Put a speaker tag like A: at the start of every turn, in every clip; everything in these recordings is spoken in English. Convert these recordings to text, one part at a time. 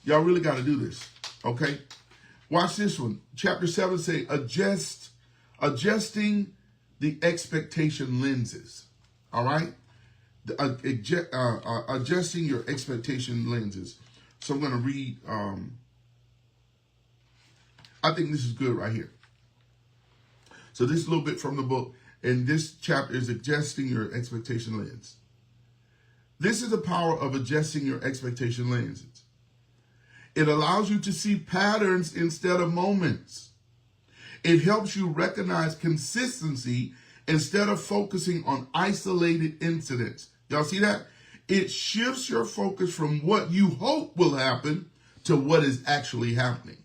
A: Y'all really got to do this. Okay? Watch this one. Chapter 7 say adjusting the expectation lenses. All right? Adjusting your expectation lenses. So I'm going to read, I think this is good right here. So this is a little bit from the book, and this chapter is adjusting your expectation lens. This is the power of adjusting your expectation lenses. It allows you to see patterns instead of moments. It helps you recognize consistency instead of focusing on isolated incidents. Y'all see that? It shifts your focus from what you hope will happen to what is actually happening.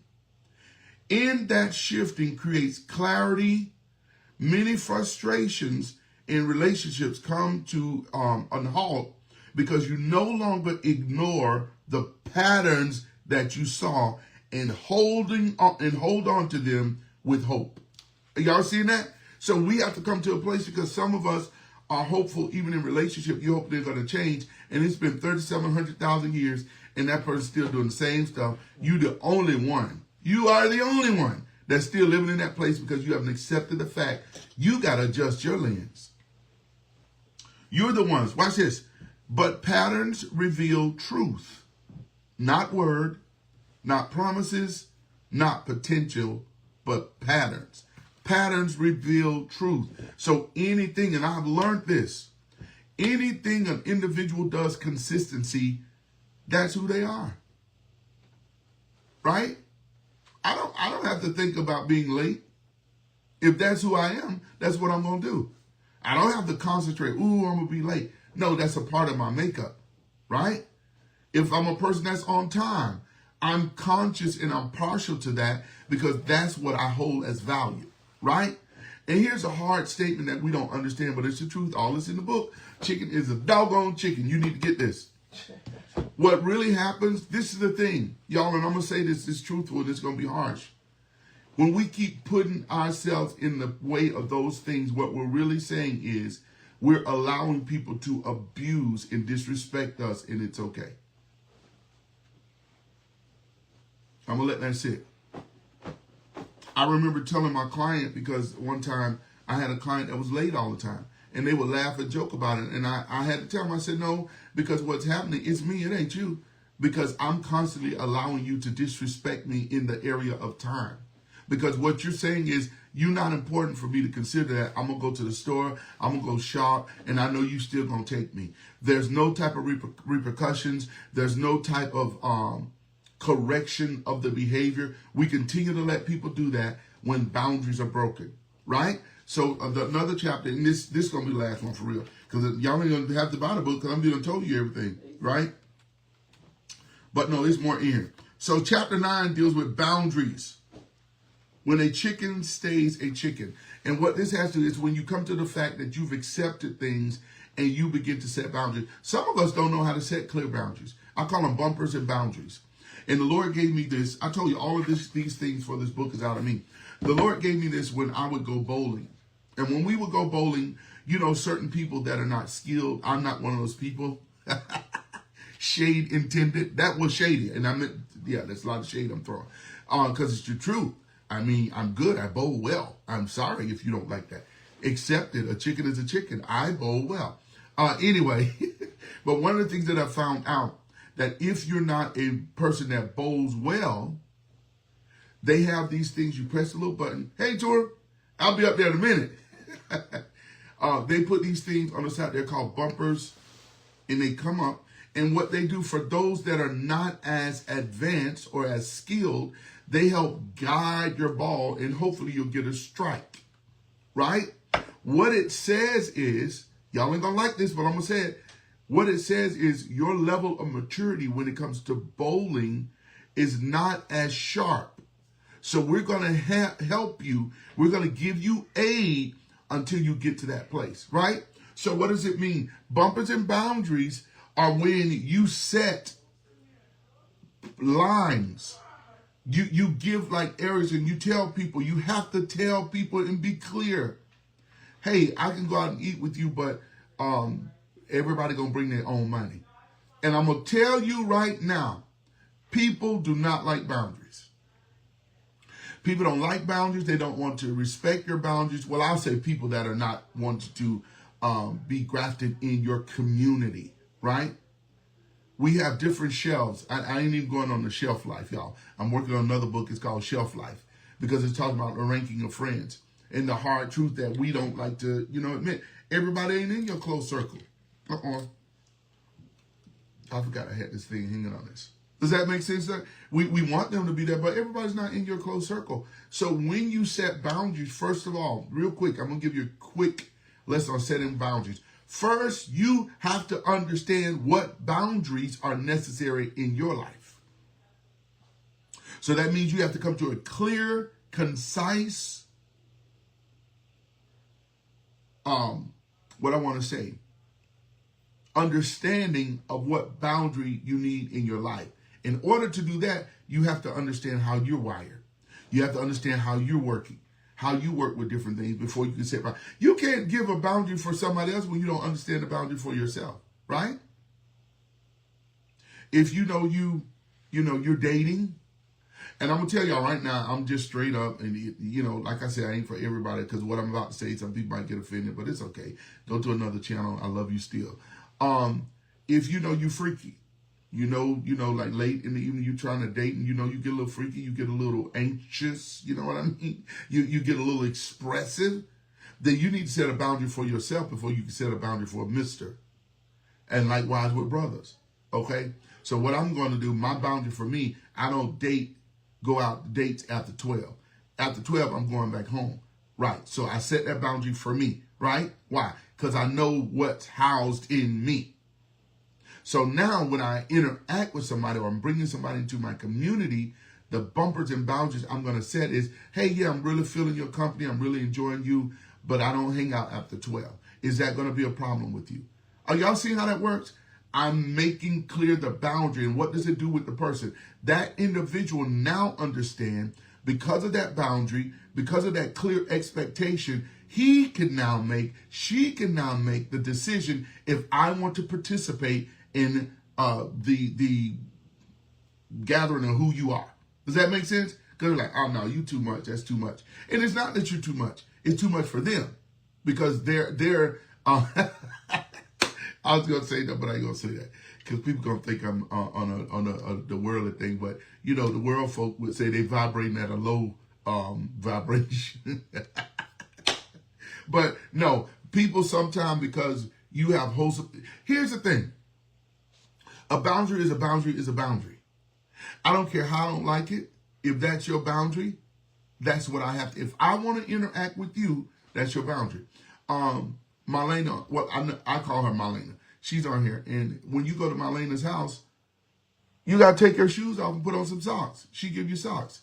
A: In that shifting creates clarity. Many frustrations in relationships come to a halt because you no longer ignore the patterns that you saw and hold on to them with hope. Y'all seeing that? So we have to come to a place, because some of us are hopeful even in relationship. You hope they're going to change, and it's been 3,700,000 years and that person's still doing the same stuff. You the only one. You are the only one that's still living in that place because you haven't accepted the fact you got to adjust your lens. You're the ones. Watch this. But patterns reveal truth, not word, not promises, not potential, but patterns. Patterns reveal truth. So anything, and I've learned this, anything an individual does consistency, that's who they are. Right? I don't have to think about being late. If that's who I am, that's what I'm going to do. I don't have to concentrate, ooh, I'm going to be late. No, that's a part of my makeup, right? If I'm a person that's on time, I'm conscious and I'm partial to that because that's what I hold as value, right? And here's a hard statement that we don't understand, but it's the truth. All this in the book. Chicken is a doggone chicken. You need to get this. What really happens, this is the thing, y'all, and I'm going to say this is truthful, this is going to be harsh. When we keep putting ourselves in the way of those things, what we're really saying is we're allowing people to abuse and disrespect us, and it's okay. I'm going to let that sit. I remember telling my client, because one time I had a client that was late all the time, and they would laugh and joke about it. And I had to tell them, I said, no, because what's happening is me, it ain't you. Because I'm constantly allowing you to disrespect me in the area of time. Because what you're saying is, you're not important for me to consider that. I'm going to go to the store, I'm going to go shop, and I know you still going to take me. There's no type of repercussions. There's no type of correction of the behavior. We continue to let people do that when boundaries are broken, right? So another chapter, and this is going to be the last one for real, because y'all ain't going to have to buy the book because I'm going to tell you everything, right? But no, there's more in here. So chapter 9 deals with boundaries. When a chicken stays a chicken. And what this has to do is when you come to the fact that you've accepted things and you begin to set boundaries. Some of us don't know how to set clear boundaries. I call them bumpers and boundaries. And the Lord gave me this. I told you all of these things for this book is out of me. The Lord gave me this when I would go bowling. And when we would go bowling, you know, certain people that are not skilled, I'm not one of those people. Shade intended. That was shady. And I meant, yeah, that's a lot of shade I'm throwing. Because it's the truth. I mean, I'm good. I bowl well. I'm sorry if you don't like that. Accept it. A chicken is a chicken. I bowl well. Anyway, but one of the things that I found out, that if you're not a person that bowls well, they have these things. You press a little button. Hey, Tor, I'll be up there in a minute. They put these things on the side. They're called bumpers, and they come up. And what they do for those that are not as advanced or as skilled, they help guide your ball, and hopefully you'll get a strike, right? What it says is, y'all ain't gonna like this, but I'm gonna say it. What it says is your level of maturity when it comes to bowling is not as sharp. So we're gonna help you. We're gonna give you aid until you get to that place, right? So what does it mean? Bumpers and boundaries are when you set lines. You give like areas, and you tell people, you have to tell people and be clear. Hey, I can go out and eat with you, but everybody gonna bring their own money. And I'm gonna tell you right now, People do not like boundaries. People don't like boundaries. They don't want to respect your boundaries. Well, I'll say people that are not wanting to be grafted in your community, right? We have different shelves. I ain't even going on the shelf life, y'all. I'm working on another book. It's called Shelf Life because it's talking about the ranking of friends and the hard truth that we don't like to, admit. Everybody ain't in your close circle. I forgot I had this thing hanging on this. Does that make sense? We want them to be there, but everybody's not in your close circle. So when you set boundaries, first of all, real quick, I'm going to give you a quick lesson on setting boundaries. First, you have to understand what boundaries are necessary in your life. So that means you have to come to a clear, concise, what I want to say, understanding of what boundary you need in your life. In order to do that, you have to understand how you're wired. You have to understand how you're working, how you work with different things before you can set boundaries. You can't give a boundary for somebody else when you don't understand the boundary for yourself, right? If you're dating, and I'm gonna tell y'all right now, I'm just straight up, and like I said, I ain't for everybody because what I'm about to say, some people might get offended, but it's okay. Go to another channel. I love you still. If you freaky, like late in the evening, you trying to date and you get a little freaky, you get a little anxious, you know what I mean? You get a little expressive, then you need to set a boundary for yourself before you can set a boundary for a mister. And likewise with brothers, okay? So what I'm going to do, my boundary for me, I don't go out dates after 12. After 12, I'm going back home, right? So I set that boundary for me, right? Why? Because I know what's housed in me. So now when I interact with somebody or I'm bringing somebody into my community, the bumpers and boundaries I'm going to set is, hey, yeah, I'm really feeling your company. I'm really enjoying you, but I don't hang out after 12. Is that going to be a problem with you? Are y'all seeing how that works? I'm making clear the boundary. And what does it do with the person? That individual now understand because of that boundary, because of that clear expectation, she can now make the decision if I want to participate in the gathering of who you are. Does that make sense? Because they're like, oh no, you too much. That's too much. And it's not that you're too much. It's too much for them because they're. I was gonna say that, but I ain't gonna say that because people gonna think I'm on the worldly thing. But the world folk would say they vibrating at a low vibration. But no, people sometimes because you have hosts. Here's the thing. A boundary is a boundary is a boundary. I don't care how I don't like it. If that's your boundary, that's what I have to. If I want to interact with you, that's your boundary. Marlena, I call her Marlena. She's on here. And when you go to Marlena's house, you got to take your shoes off and put on some socks. She give you socks.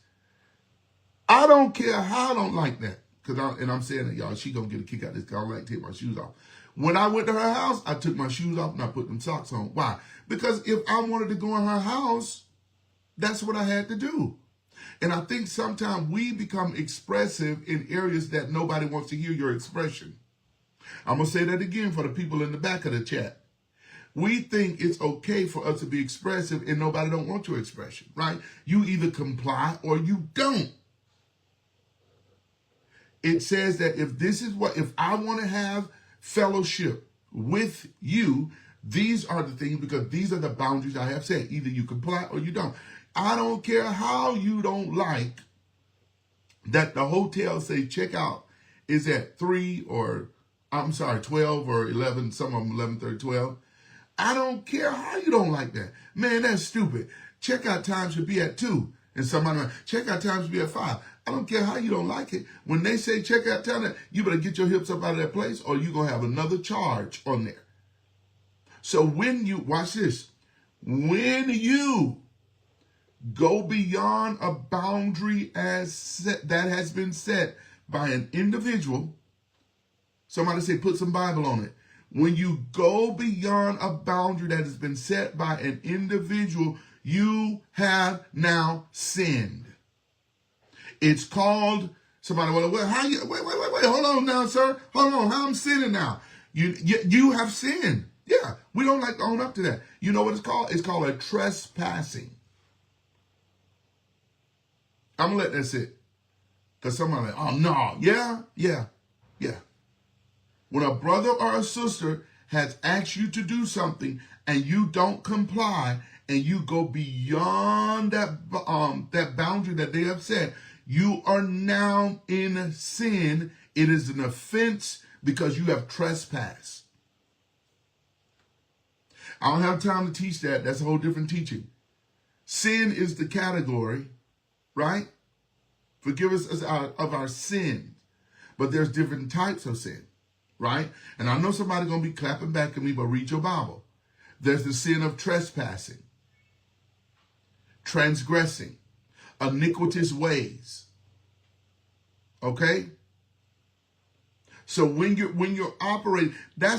A: I don't care how I don't like that. And I'm saying that, y'all, she going to get a kick out of this because I don't like to take my shoes off. When I went to her house, I took my shoes off and I put them socks on. Why? Because if I wanted to go in her house, that's what I had to do. And I think sometimes we become expressive in areas that nobody wants to hear your expression. I'm going to say that again for the people in the back of the chat. We think it's okay for us to be expressive and nobody don't want your expression, right? You either comply or you don't. It says that if I want to have fellowship with you, these are the things because these are the boundaries I have set. Either you comply or you don't. I don't care how you don't like that the hotel say checkout is at 12 or 11, some of them 11:30, 12. I don't care how you don't like that. Man, that's stupid. Checkout time should be at 2. And somebody like, checkout time should be at 5. I don't care how you don't like it. When they say checkout time, you better get your hips up out of that place or you're going to have another charge on there. So watch this, when you go beyond a boundary that has been set by an individual, somebody say put some Bible on it. When you go beyond a boundary that has been set by an individual, you have now sinned. It's called, somebody, wait, hold on now, sir. Hold on, how I'm sinning now? You have sinned. Yeah, we don't like to own up to that. You know what it's called? It's called a trespassing. I'm going to let that sit. Because somebody like, oh, no. Yeah. When a brother or a sister has asked you to do something and you don't comply and you go beyond that boundary that they have set, you are now in sin. It is an offense because you have trespassed. I don't have time to teach that. That's a whole different teaching. Sin is the category, right? Forgive us of our sins. But there's different types of sin, right? And I know somebody's going to be clapping back at me, but read your Bible. There's the sin of trespassing, transgressing, iniquitous ways. Okay? So when you're operating, that's